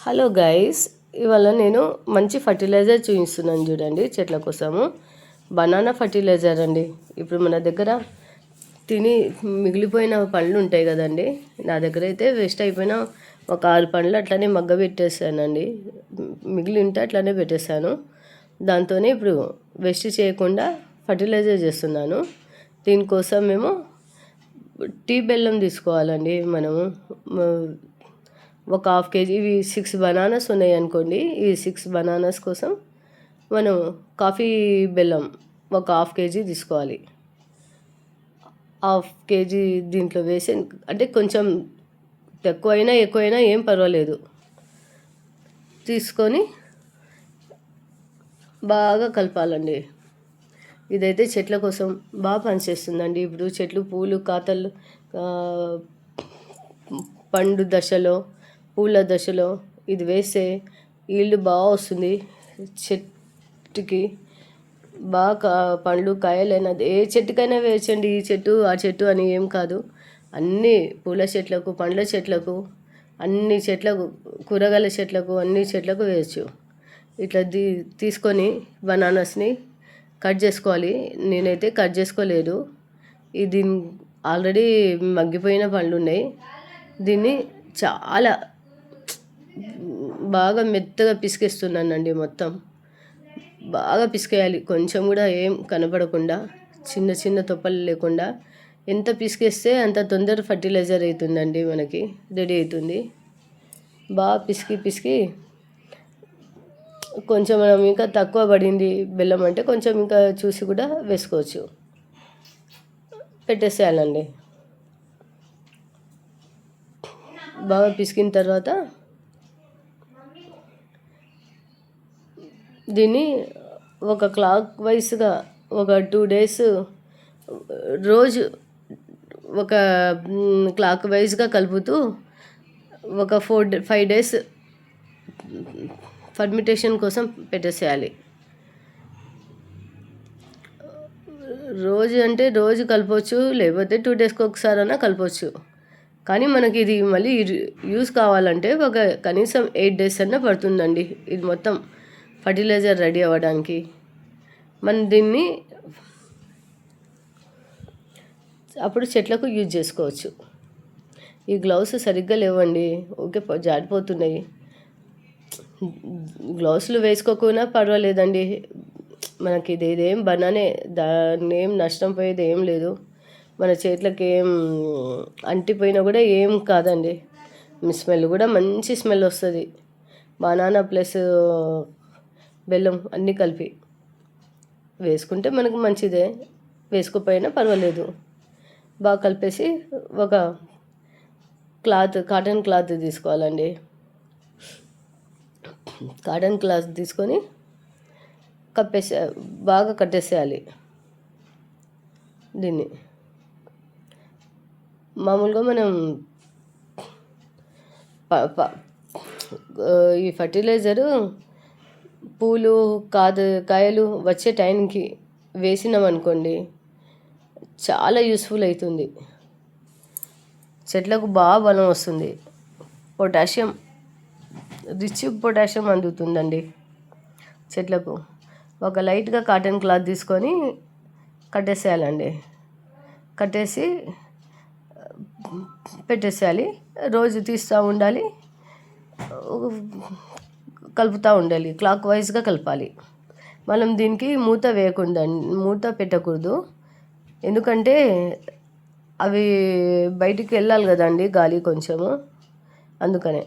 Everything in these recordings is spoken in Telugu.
హలో గైస్, ఇవాళ నేను మంచి ఫర్టిలైజర్ చూపిస్తున్నాను చూడండి. చెట్ల కోసము బనానా ఫర్టిలైజర్ అండి. ఇప్పుడు మన దగ్గర తిని మిగిలిపోయిన పండ్లు ఉంటాయి కదండి, నా దగ్గర అయితే వేస్ట్ అయిపోయిన ఒక 6 పండ్లు అట్లనే మగ్గ పెట్టేసానండి. మిగిలి ఉంటే అట్లనే పెట్టేశాను. దాంతోనే ఇప్పుడు వేస్ట్ చేయకుండా ఫర్టిలైజర్ చేస్తున్నాను. దీనికోసం మేము టీ బెల్లం తీసుకోవాలండి. మనము ఒక హాఫ్ కేజీ, ఇవి 6 బనానాస్ ఉన్నాయి అనుకోండి. ఈ 6 బనానాస్ కోసం మనం కాఫీ బెల్లం ఒక హాఫ్ కేజీ తీసుకోవాలి. హాఫ్ కేజీ దీంట్లో వేసి, అంటే కొంచెం తక్కువైనా ఎక్కువైనా ఏం పర్వాలేదు, తీసుకొని బాగా కలపాలండి. ఇదైతే చెట్ల కోసం బాగా పనిచేస్తుందండి. ఇప్పుడు చెట్లు పూలు కాతలు పండు దశలో, పూల దశలో ఇది వేస్తే ఈల్డ్ బాగా వస్తుంది. చెట్టుకి బాగా పండ్లు కాయలైనా ఏ చెట్టుకైనా వేయచ్చండి. ఈ చెట్టు ఆ చెట్టు అని ఏం కాదు, అన్ని పూల చెట్లకు, పండ్ల చెట్లకు, అన్ని చెట్లకు, కూరగాయల చెట్లకు, అన్ని చెట్లకు వేయచ్చు. ఇట్లా తీసుకొని బనానాస్ని కట్ చేసుకోవాలి. నేనైతే కట్ చేసుకోలేదు. ఇది ఆల్రెడీ మగ్గిపోయిన పండ్లు ఉన్నాయి. దీన్ని చాలా బాగా మెత్తగా పిసికేస్తున్నానండి. మొత్తం బాగా పిసికేయాలి, కొంచెం కూడా ఏం కనపడకుండా, చిన్న చిన్న తొప్పలు లేకుండా. ఎంత పిసికేస్తే అంత తొందర ఫర్టిలైజర్ అవుతుందండి, మనకి రెడీ అవుతుంది. బాగా పిసికి పిసికి కొంచెం మనం ఇంకా తక్కువ పడింది బెల్లం అంటే కొంచెం ఇంకా చూసి కూడా వేసుకోవచ్చు. పెట్టేసేయాలండి. బాగా పిసికిన తర్వాత దీన్ని ఒక క్లాక్ వైజ్గా ఒక 2 days రోజు ఒక క్లాక్ వైజ్గా కలుపుతూ ఒక 4-5 days ఫర్మిటేషన్ కోసం పెట్టేసేయాలి. రోజు అంటే రోజు కలపవచ్చు, లేకపోతే 2 daysకి ఒకసారైనా కలపవచ్చు. కానీ మనకి ఇది మళ్ళీ యూస్ కావాలంటే ఒక కనీసం 8 days అన్నా పడుతుందండి. ఇది మొత్తం ఫర్టిలైజర్ రెడీ అవ్వడానికి. మనం దీన్ని అప్పుడు చెట్లకు యూజ్ చేసుకోవచ్చు. ఈ గ్లౌస్ సరిగ్గా లేవండి, ఓకే జారిపోతున్నాయి. గ్లౌస్లు వేసుకోకుండా పర్వాలేదండి, మనకి ఇదేం బనానే, దాన్ని ఏం నష్టం పోయేది ఏం లేదు. మన చేతులకి ఏం అంటిపోయినా కూడా ఏం కాదండి. స్మెల్ కూడా మంచి స్మెల్ వస్తుంది. బనానా ప్లస్ బెల్లం అన్నీ కలిపి వేసుకుంటే మనకు మంచిదే, వేసుకోపోయినా పర్వాలేదు. బాగా కలిపేసి ఒక కాటన్ క్లాత్ తీసుకోవాలండి. కాటన్ క్లాత్ తీసుకొని బాగా కట్టేసేయాలి. దీన్ని మామూలుగా మనం ఈ ఫర్టిలైజరు పూలు కాయలు వచ్చే టైంకి వేసినామనుకోండి, చాలా యూస్ఫుల్ అవుతుంది. చెట్లకు బాగా బలం వస్తుంది. పొటాషియం, రిచ్ పొటాషియం అందుతుందండి చెట్లకు. ఒక లైట్గా కాటన్ క్లాత్ తీసుకొని కట్టేసేయాలండి. కట్టేసి పెట్టేసేయాలి. రోజు తీస్తూ ఉండాలి, కలుపుతూ ఉండాలి. క్లాక్ వైజ్గా కలపాలి. మనం దీనికి మూత పెట్టకూడదు. ఎందుకంటే అవి బయటికి వెళ్ళాలి కదండి, గాలి కొంచెము. అందుకనే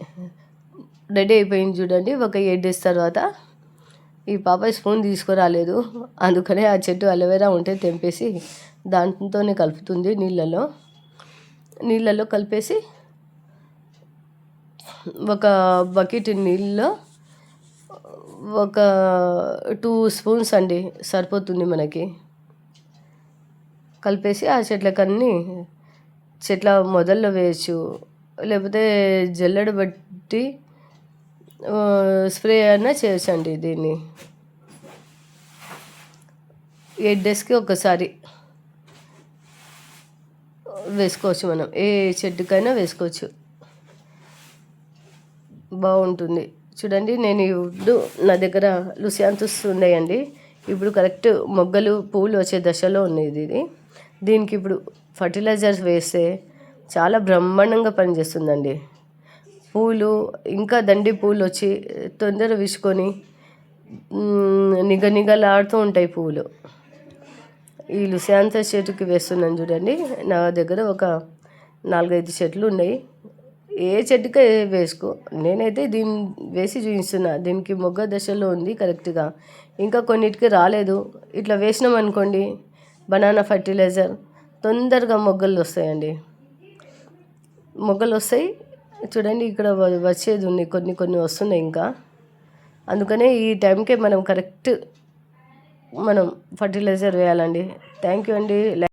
రెడీ అయిపోయింది చూడండి. ఒక 8 days తర్వాత ఈ పాప స్పూన్ తీసుకురాలేదు, అందుకనే ఆ చెట్టు అలోవెరా ఉంటే తెంపేసి దాంతోనే కలుపుతుంది. నీళ్ళల్లో కలిపేసి ఒక బకెట్ నీళ్ళలో ఒక 2 spoons అండి సరిపోతుంది మనకి. కలిపేసి ఆ చెట్ల మొదల్లో వేయచ్చు, లేకపోతే జల్లెడ బట్టి స్ప్రే అయినా చేయొచ్చండి. దీన్ని 8 daysకి ఒకసారి వేసుకోవచ్చు. మనం ఏ చెట్టుకైనా వేసుకోవచ్చు. బాగుంటుంది. చూడండి, నేను ఈ వుడ్ నా దగ్గర లుసియాంతస్ ఉన్నాయండి. ఇప్పుడు కరెక్ట్ మొగ్గలు పువ్వులు వచ్చే దశలో ఉంది ఇది. దీనికి ఇప్పుడు ఫర్టిలైజర్స్ వేస్తే చాలా బ్రహ్మాండంగా పనిచేస్తుందండి. పూలు ఇంకా దండి పూలు వచ్చి తొందర విసుకొని నిగనిగలాడుతూ ఉంటాయి పువ్వులు. ఈ లుసియాంతస్ చెట్టుకి వేస్తున్నాను చూడండి. నా దగ్గర ఒక 4-5 చెట్లు ఉన్నాయి. ఏ చెట్టుకే వేసుకో, నేనైతే దీన్ని వేసి చూపిస్తున్నా. దీనికి మొగ్గ దశలో ఉంది కరెక్ట్గా, ఇంకా కొన్నిటికి రాలేదు. ఇట్లా వేసినాం అనుకోండి బనానా ఫర్టిలైజర్, తొందరగా మొగ్గలు వస్తాయండి. మొగ్గలు వస్తాయి. చూడండి, ఇక్కడ వచ్చేది ఉన్నాయి, కొన్ని వస్తున్నాయి ఇంకా. అందుకనే ఈ టైంకే మనం కరెక్ట్ మనం ఫర్టిలైజర్ వేయాలండి. థ్యాంక్ యూ అండి.